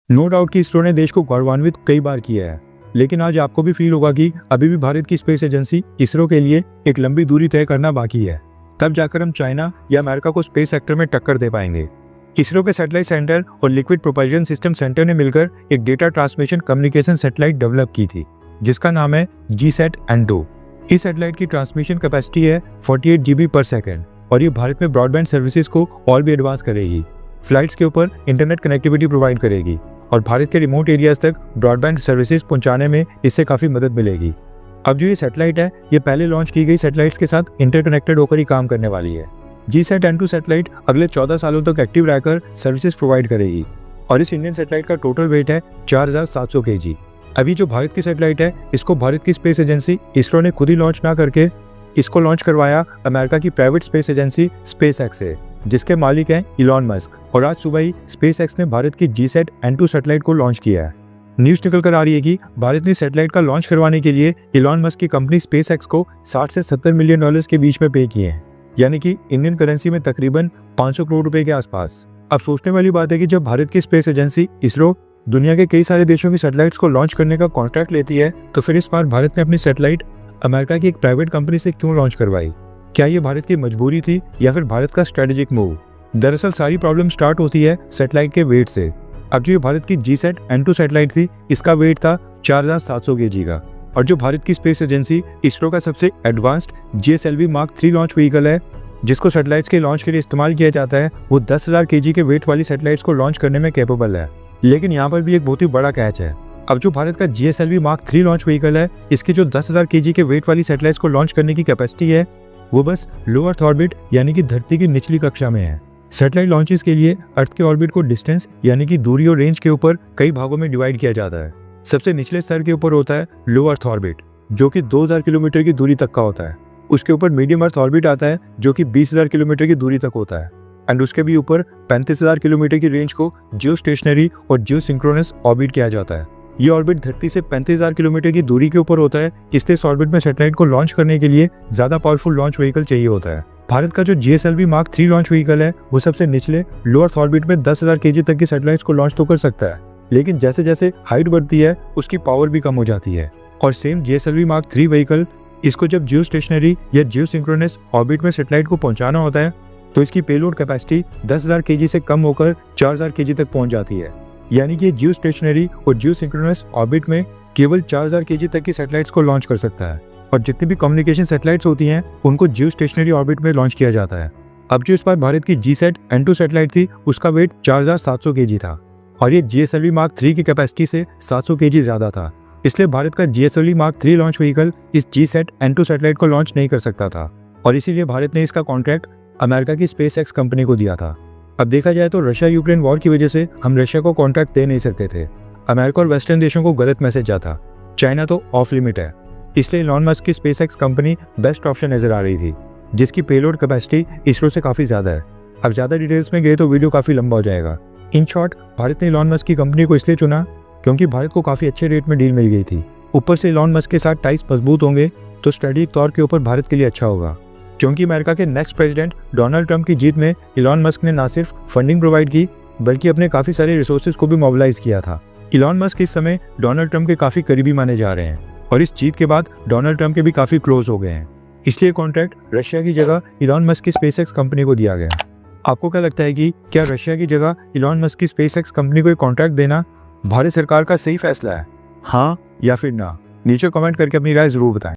No doubt कि इसरो ने देश को गौरवान्वित कई बार किया है, लेकिन आज आपको भी फील होगा कि अभी भी भारत की स्पेस एजेंसी इसरो के लिए एक लंबी दूरी तय करना बाकी है। तब जाकर हम चाइना या अमेरिका को स्पेस सेक्टर में टक्कर दे पाएंगे। इसरो के सैटेलाइट सेंटर और लिक्विड प्रोपल्जन सिस्टम सेंटर ने मिलकर एक data transmission communication satellite develop की थी, जिसका नाम है GSAT-N2। इस सैटेलाइट की ट्रांसमिशन कैपेसिटी है 48 GB पर सेकेंड और ये भारत में ब्रॉडबैंड सर्विसेज को और भी एडवांस करेगी। फ्लाइट्स के ऊपर इंटरनेट कनेक्टिविटी प्रोवाइड करेगी और भारत के रिमोट एरियाज तक ब्रॉडबैंड सर्विसेज पहुंचाने में इससे काफ़ी मदद मिलेगी। अब जो ये सैटेलाइट है, ये पहले लॉन्च की गई सैटेलाइट्स के साथ इंटरकनेक्टेड होकर ही काम करने वाली है। GSAT-N2 सैटेलाइट अगले 14 सालों तक एक्टिव रहकर सर्विसेज प्रोवाइड करेगी और इस इंडियन सैटेलाइट का टोटल वेट है 4700 kg। अभी जो भारत की सैटेलाइट है, इसको भारत की स्पेस एजेंसी इसरो ने खुद ही लॉन्च ना करके इसको लॉन्च करवाया अमेरिका की प्राइवेट स्पेस एजेंसी SpaceX से, जिसके मालिक हैं इलॉन मस्क। और आज सुबह ही SpaceX ने भारत की GSAT-N2 सैटेलाइट को लॉन्च किया है। न्यूज़ निकल कर आ रही है कि भारत ने सैटेलाइट का लॉन्च करवाने के लिए इलॉन मस्क की कंपनी SpaceX को 60 से 70 मिलियन डॉलर्स के बीच में पे किए हैं, यानी कि इंडियन करेंसी में तकरीबन 500 करोड़ रुपए के आसपास। अब सोचने वाली बात है कि जब भारत की स्पेस एजेंसी इसरो दुनिया के कई सारे देशों की सैटेलाइट्स को लॉन्च करने का कॉन्ट्रैक्ट लेती है, तो फिर इस बार भारत ने अपनी सैटेलाइट अमेरिका की एक प्राइवेट कंपनी से क्यों लॉन्च करवाई? क्या ये भारत की मजबूरी थी या फिर भारत का स्ट्रेटेजिक मूव? दरअसल सारी प्रॉब्लम स्टार्ट होती है सैटेलाइट के वेट से। अब जो ये भारत की GSAT-N2 सैटेलाइट थी, इसका वेट था 4700 kg का, और जो भारत की स्पेस एजेंसी इसरो का सबसे advanced GSLV Mark 3 launch vehicle है, जिसको सैटेलाइट्स के लॉन्च के लिए इस्तेमाल किया जाता है, वो 10,000 kg के वेट वाली सैटेलाइट्स को लॉन्च करने में कैपेबल है। लेकिन यहाँ पर भी एक बहुत ही बड़ा कैच है। अब जो भारत का GSLV Mark 3 लॉन्च व्हीकल है, इसकी जो 10,000 kg के वेट वाली सैटेलाइट्स को लॉन्च करने की कैपेसिटी है, वो बस लो अर्थ ऑर्बिट यानी कि धरती की निचली कक्षा में है। सैटेलाइट लॉन्चेस के लिए अर्थ के ऑर्बिट को डिस्टेंस यानी कि दूरी और रेंज के ऊपर कई भागों में डिवाइड किया जाता है। सबसे निचले स्तर के ऊपर होता है लो अर्थ ऑर्बिट, जो कि 2000 किलोमीटर की दूरी तक का होता है। उसके ऊपर मीडियम अर्थ ऑर्बिट आता है, जो कि 20,000 किलोमीटर की दूरी तक होता है। एंड उसके भी ऊपर 35,000 किलोमीटर की रेंज को जियो स्टेशनरी और जियो सिंक्रोनस ऑर्बिट किया जाता है। ये ऑर्बिट धरती से 35,000 किलोमीटर की दूरी के ऊपर होता है, इसलिए इस ऑर्बिट में सैटेलाइट को लॉन्च करने के लिए ज्यादा पावरफुल लॉन्च व्हीकल चाहिए होता है। भारत का जो GSLV Mark 3 लॉन्च व्हीकल है, वो सबसे निचले लो अर्थ ऑर्बिट में 10,000 kg तक की सैटेलाइट्स को लॉन्च तो कर सकता है, लेकिन जैसे जैसे हाइट बढ़ती है उसकी पावर भी कम हो जाती है। और सेम GSLV Mark 3 व्हीकल, इसको जब जियो स्टेशनरी या जियो सिंक्रोनस ऑर्बिट में सैटेलाइट को पहुंचाना होता है, तो इसकी पेलोड कैपेसिटी 10,000 kg से कम होकर 4,000 kg तक पहुंच जाती है। यानी कि जियो स्टेशनरी और जियो सिंक्रोनस ऑर्बिट में केवल 4,000 kg तक की सैटेलाइट्स को लॉन्च कर सकता है, और जितनी भी कम्युनिकेशन सैटेलाइट्स होती हैं, उनको जियो स्टेशनरी ऑर्बिट में लॉन्च किया जाता है। अब जो इस बार भारत की GSAT-N2 सैटेलाइट थी, उसका वेट 4700 kg था, और ये GSLV Mark 3 की कैपेसिटी से 700 kg ज्यादा था। इसलिए भारत का GSLV Mark 3 लॉन्च व्हीकल इस GSAT-N2 सैटेलाइट को लॉन्च नहीं कर सकता था, और इसीलिए भारत ने इसका कॉन्ट्रैक्ट अमेरिका की SpaceX कंपनी को दिया था। अब देखा जाए तो रशिया यूक्रेन वॉर की वजह से हम रशिया को कॉन्ट्रैक्ट दे नहीं सकते थे। अमेरिका और वेस्टर्न देशों को गलत मैसेज जाता, चाइना तो ऑफ लिमिट है। इसलिए इलॉन मस्क की SpaceX कंपनी बेस्ट ऑप्शन नजर आ रही थी, जिसकी पेलोड कैपेसिटी इसरो से काफ़ी ज़्यादा है। अब ज़्यादा डिटेल्स में गए तो वीडियो काफ़ी लंबा हो जाएगा। इन शॉर्ट, भारत ने इलॉन मस्क की कंपनी को इसलिए चुना क्योंकि भारत को काफ़ी अच्छे रेट में डील मिल गई थी। ऊपर से इलॉन मस्क के साथ टाइज मजबूत होंगे तो स्ट्रेटेजिक तौर के ऊपर भारत के लिए अच्छा होगा, क्योंकि अमेरिका के नेक्स्ट प्रेसिडेंट डोनाल्ड ट्रंप की जीत में इलॉन मस्क ने न सिर्फ फंडिंग प्रोवाइड की, बल्कि अपने काफ़ी सारे रिसोर्सेज को भी मोबिलाइज किया था। इलॉन मस्क इस समय डोनाल्ड ट्रंप के काफ़ी करीबी माने जा रहे हैं, और इस जीत के बाद डोनाल्ड ट्रंप के भी काफ़ी क्लोज हो गए हैं। इसलिए कॉन्ट्रैक्ट रशिया की जगह इलॉन मस्क की SpaceX कंपनी को दिया गया। आपको क्या लगता है कि क्या रशिया की जगह इलॉन मस्क की SpaceX कंपनी को कॉन्ट्रैक्ट देना भारत सरकार का सही फैसला है? हाँ या फिर ना? नीचे कमेंट करके अपनी राय जरूर बताएं।